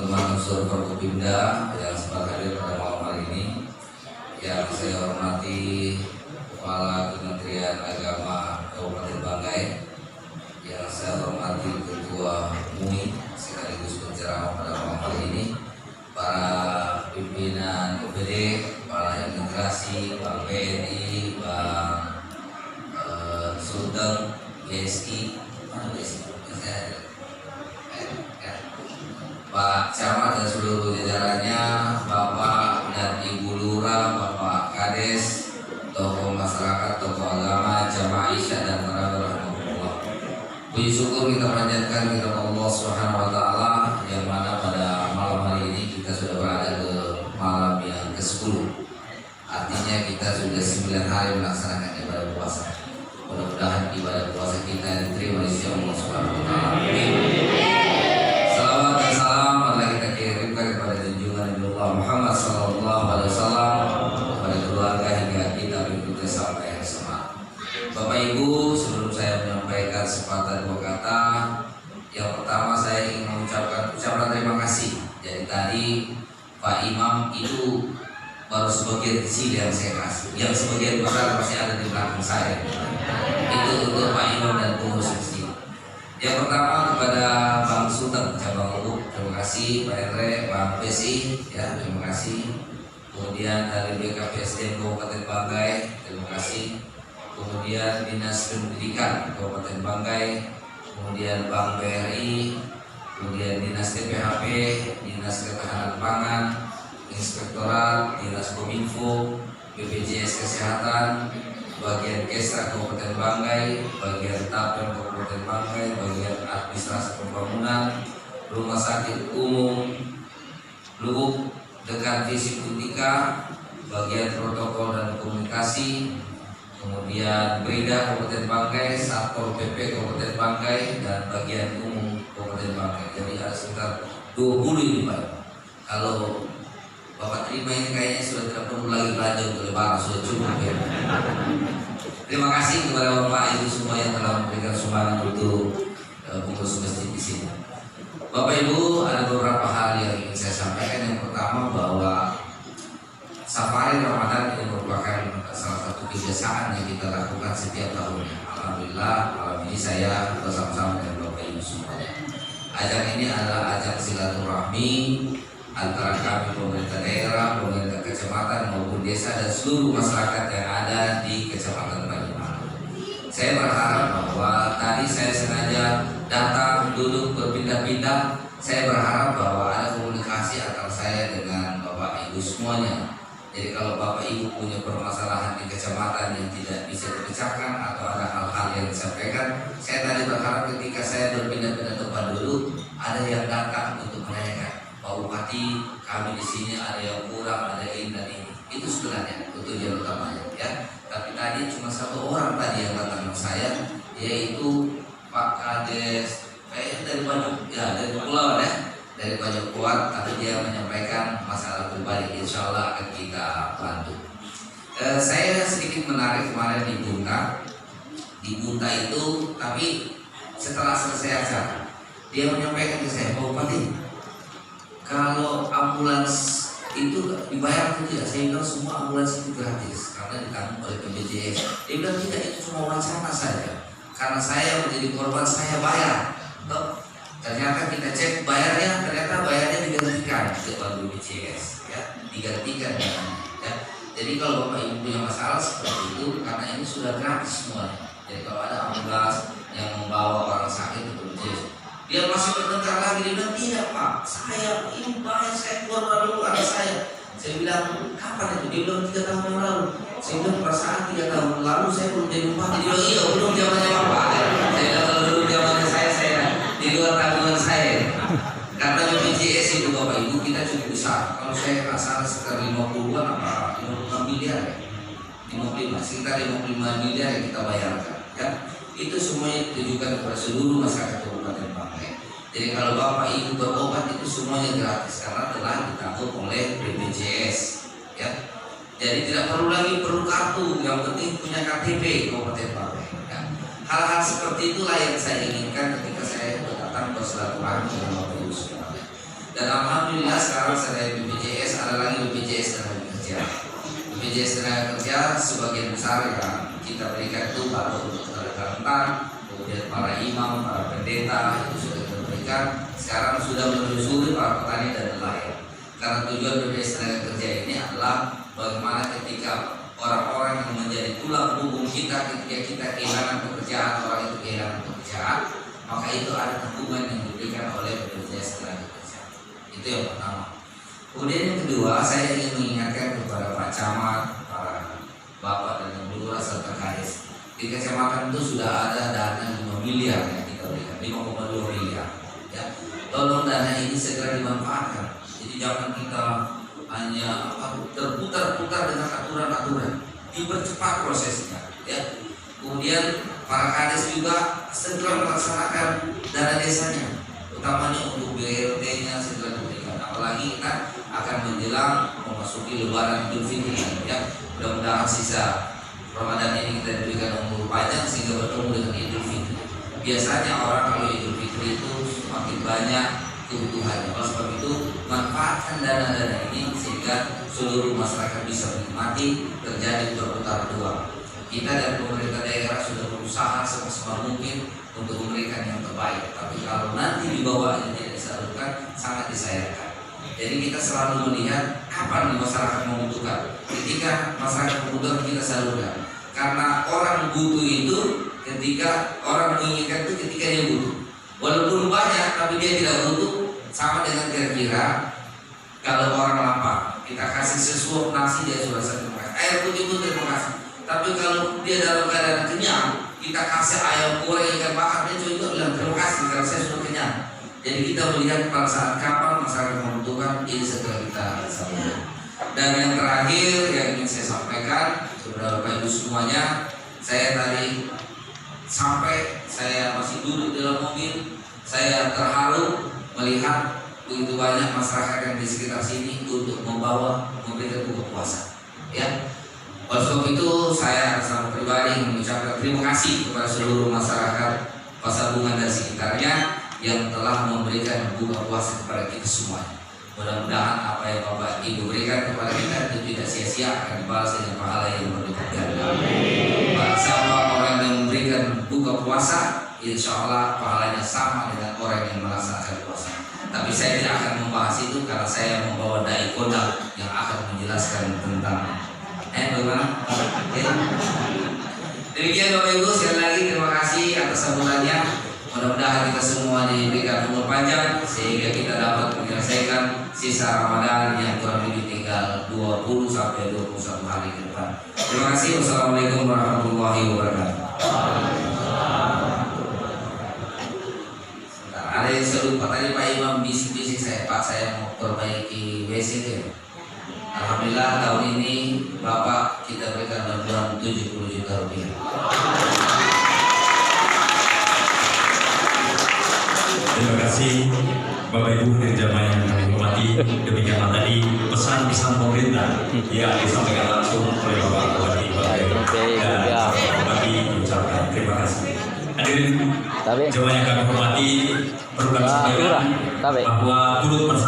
teman-teman unsur Forkopimda yang sempat hadir pada malam hari ini, yang saya hormati Kepala Kementerian Agama Kabupaten Banggai, yang saya hormati Ketua MUI sekaligus penceramah pada malam hari ini, para pimpinan UPD, para imigrasi, Bang BNI, Bang Sultan, GSI, Pak Camat dan seluruh jajarannya, Bapak dan Ibu Lurah, Bapak Kades, tokoh masyarakat, tokoh agama, jamaah isya dan para rahmatullah. Puji syukur kita panjatkan kepada Allah Subhanahu wa taala yang mana pada malam hari ini kita sudah berada ke malam yang ke-10. Artinya kita sudah 9 hari melaksanakan ibadah puasa. Mudah-mudahan ibadah puasa kita diterima oleh Allah Subhanahu wa taala. Amin. Salawat dan salam marilah kita kirimkan kepada junjungan Nabi Muhammad sallallahu alaihi wasallam, kepada keluarga hingga kita mengikuti sampai hari kiamat. Bapak Ibu, sebelum saya menyampaikan sepatah dua kata, yang pertama saya ingin mengucapkan ucapan terima kasih. Jadi tadi Pak Imam itu baru sebagian kecil yang saya kasih, yang sebagian besar masih ada di belakang saya. Itu untuk Pak Imam dan pengurus masjid. Yang pertama kepada Bang Sultan Cabang Lubuk, terima kasih. Pak Andre, Pak PSI, ya terima kasih. Kemudian dari BKPSDM Kabupaten Banggai, terima kasih. Kemudian Dinas Pendidikan Kabupaten Banggai, kemudian Bank BRI, kemudian Dinas TPHP, Dinas Ketahanan Pangan, Inspektorat, Dinas Kominfo, BPJS Kesehatan, bagian Kesra Kabupaten Banggai, bagian Tapem Kabupaten Banggai, bagian Administrasi Pembangunan, Rumah Sakit Umum Lubuk dekat Fisik Utika, bagian Protokol dan Komunikasi, kemudian Brida Kabupaten Banggai, Satpol PP Kabupaten Banggai, dan bagian umum Kabupaten Banggai. Jadi ada sekitar 20 ini Pak. Kalau Bapak terima ini kayaknya sudah tidak perlu lagi belanja untuk lebaran, sudah cukup ya. Terima kasih kepada Bapak Ibu semua yang telah memberikan sumbangan untuk pengurus masjid di sini. Bapak Ibu, ada beberapa hal yang ingin saya sampaikan. Yang pertama bahwa Safari Ramadan ini merupakan salah satu kebiasaan yang kita lakukan setiap tahunnya. Alhamdulillah malam ini saya bersama-sama dengan Bapak Ibu semuanya. Ajang ini adalah ajang silaturahmi antara kami pemerintah daerah, pemerintah kecamatan maupun desa dan seluruh masyarakat yang ada di Kecamatan Banyuwangi. Saya berharap bahwa tadi saya sengaja datang duduk berpindah-pindah. Saya berharap bahwa ada komunikasi antara saya dengan Bapak Ibu semuanya. Jadi kalau Bapak Ibu punya permasalahan di kecamatan yang tidak bisa dipecahkan atau ada hal-hal yang disampaikan, saya tadi berharap ketika saya berpindah-pindah tempat duduk ada yang datang untuk menanyakan, Pak Bupati, kami di sini ada yang kurang, ada ini dan ini. Itu sebenarnya tujuan utamanya, ya. Tapi tadi cuma satu orang tadi yang datang ke saya, yaitu Pak Kades, dari Banyak, ya dari Pulau ya, dari Banyak Kuat. Tapi dia menyampaikan masalah pribadi, insya Allah akan kita bantu. Saya sedikit menarik kemarin di Bunta itu, tapi setelah selesai acara, dia menyampaikan ke saya, Pak Bupati, kalau ambulans itu dibayar atau tidak? Saya bilang semua ambulans itu gratis karena ditanggung oleh BPJS. Dia bilang tidak, itu cuma wacana saja. Karena saya menjadi korban, saya bayar. Ternyata kita cek bayarnya, ternyata bayarnya digantikan oleh BPJS, ya, digantikan ya. Jadi kalau Bapak Ibu punya masalah seperti itu, karena ini sudah gratis semuanya. Jadi kalau ada ambulans yang membawa orang sakit ke BPJS, dia masih bertengkar lagi, dia bilang tidak Pak, saya ini bayar, saya keluar lalu ada saya. Saya bilang kapan itu? Dia bilang 3 tahun yang lalu. Saya bilang perasaan 3 tahun lalu saya belum jadi bupati. Dia bilang iya belum zamannya Bapak. Saya bilang kalau dulu zamannya saya di luar tabungan saya. Karena BPJS itu Bapak Ibu kita cukup besar. Kalau saya nggak salah sekitar 50-an apa 55 miliar ya. 55, sekitar 55 miliar yang kita bayarkan. Ya. Itu semuanya ditujukan kepada seluruh masyarakat Kabupaten Banggai. Jadi kalau Bapak Ibu berobat itu semuanya gratis karena telah ditanggung oleh BPJS, ya. Jadi tidak perlu lagi kartu, yang penting punya KTP Kabupaten Banggai. Ya. Hal-hal seperti itulah yang saya inginkan ketika saya datang bersilaturahmi dengan Bapak Ibu semuanya. Dan alhamdulillah sekarang selain BPJS ada lagi BPJS tenaga kerja. BPJS tenaga kerja sebagian besar yang kita berikan itu baru untuk tenaga rentan, kemudian para imam, para pendeta itu sudah kita berikan. Sekarang sudah menyusuri para petani dan nelayan. Karena tujuan BPJS tenaga kerja ini adalah bagaimana ketika orang-orang yang menjadi tulang punggung kita ketika kita kehilangan pekerjaan, orang itu kehilangan pekerjaan, maka itu ada tanggungan yang diberikan oleh BPJS tenaga kerja. Itu yang pertama. Kemudian yang kedua, saya ingin mengingatkan kepada Pak Camat, para Bapak dan Ibu Lurah serta Kades. Di kecamatan itu sudah ada dana 5 miliar yang kita berikan, 5,2 miliar. Ya, tolong dana ini segera dimanfaatkan. Jadi jangan kita hanya terputar-putar dengan aturan-aturan, dipercepat prosesnya. Ya. Kemudian para Kades juga segera melaksanakan dana desanya, utamanya untuk BLT-nya segera diberikan. Apalagi kita akan menjelang memasuki Lebaran Idul Fitri, ya. Mudah-mudahan sisa Ramadan ini kita diberikan umur panjang sehingga bertemu dengan Idul Fitri. Biasanya orang kalau Idul Fitri itu semakin banyak kebutuhannya. Oleh sebab itu manfaatkan dana-dana ini sehingga seluruh masyarakat bisa menikmati, terjadi berputar dua. Kita dari pemerintah daerah sudah berusaha semaksimal mungkin untuk memberikan yang terbaik. Tapi kalau nanti di bawahnya tidak disalurkan, sangat disayangkan. Jadi kita selalu melihat kapan masyarakat membutuhkan. Ketika masyarakat membutuhkan, kita salurkan. Karena orang butuh itu ketika orang menginginkan itu ketika dia butuh. Walaupun banyak tapi dia tidak butuh, sama dengan kira-kira kalau orang lapar kita kasih sesuap nasi dia sudah terima kasih, air putih pun terima kasih. Tapi kalau dia dalam keadaan kenyang kita kasih ayam goreng ikan bakar, dia juga bilang terima kasih karena saya sudah kenyang. Jadi kita melihat pada saat kapan masyarakat membutuhkan, ini segera kita sampaikan. Dan yang terakhir yang ingin saya sampaikan kepada Bapak Ibu semuanya, saya tadi sampai saya masih duduk di dalam mobil, saya terharu melihat begitu banyak masyarakat yang di sekitar sini untuk memberikan buka puasa. Ya, oleh sebab itu saya sama pribadi mengucapkan terima kasih kepada seluruh masyarakat Pasar-Bunga dan sekitarnya yang telah memberikan buka puasa kepada kita semuanya. Mudah-mudahan apa yang Bapak Ibu berikan kepada kita itu tidak sia-sia, akan dibalas dengan pahala yang berlipat ganda. Siapa orang yang memberikan buka puasa, insya Allah pahalanya sama dengan orang yang melaksanakan puasa. Tapi saya tidak akan membahas itu karena saya membawa dai kodam yang akan menjelaskan tentang bagaimana. Demikian Bapak Ibu, sekali lagi terima kasih atas sambutannya. Mudah-mudahan kita semua diberikan umur panjang sehingga kita dapat menyelesaikan sisa Ramadan yang kurang lebih tinggal 20 sampai 21 hari ke depan. Terima kasih. Wassalamualaikum warahmatullahi wabarakatuh. Ada yang serupa tadi Pak Imam bisik-bisik saya, Pak saya mau perbaiki WC itu. Alhamdulillah tahun ini Bapak kita berikan bantuan 70 juta rupiah. Terima kasih Bapak Ibu dan jamaah yang kami hormati. Demikianlah tadi pesan-pesan pemerintah yang disampaikan langsung oleh Bapak Bupati dan Bupati mengucapkan terima kasih. Hadirin jamaah yang kami hormati, perlu kami sampaikan bahwa turut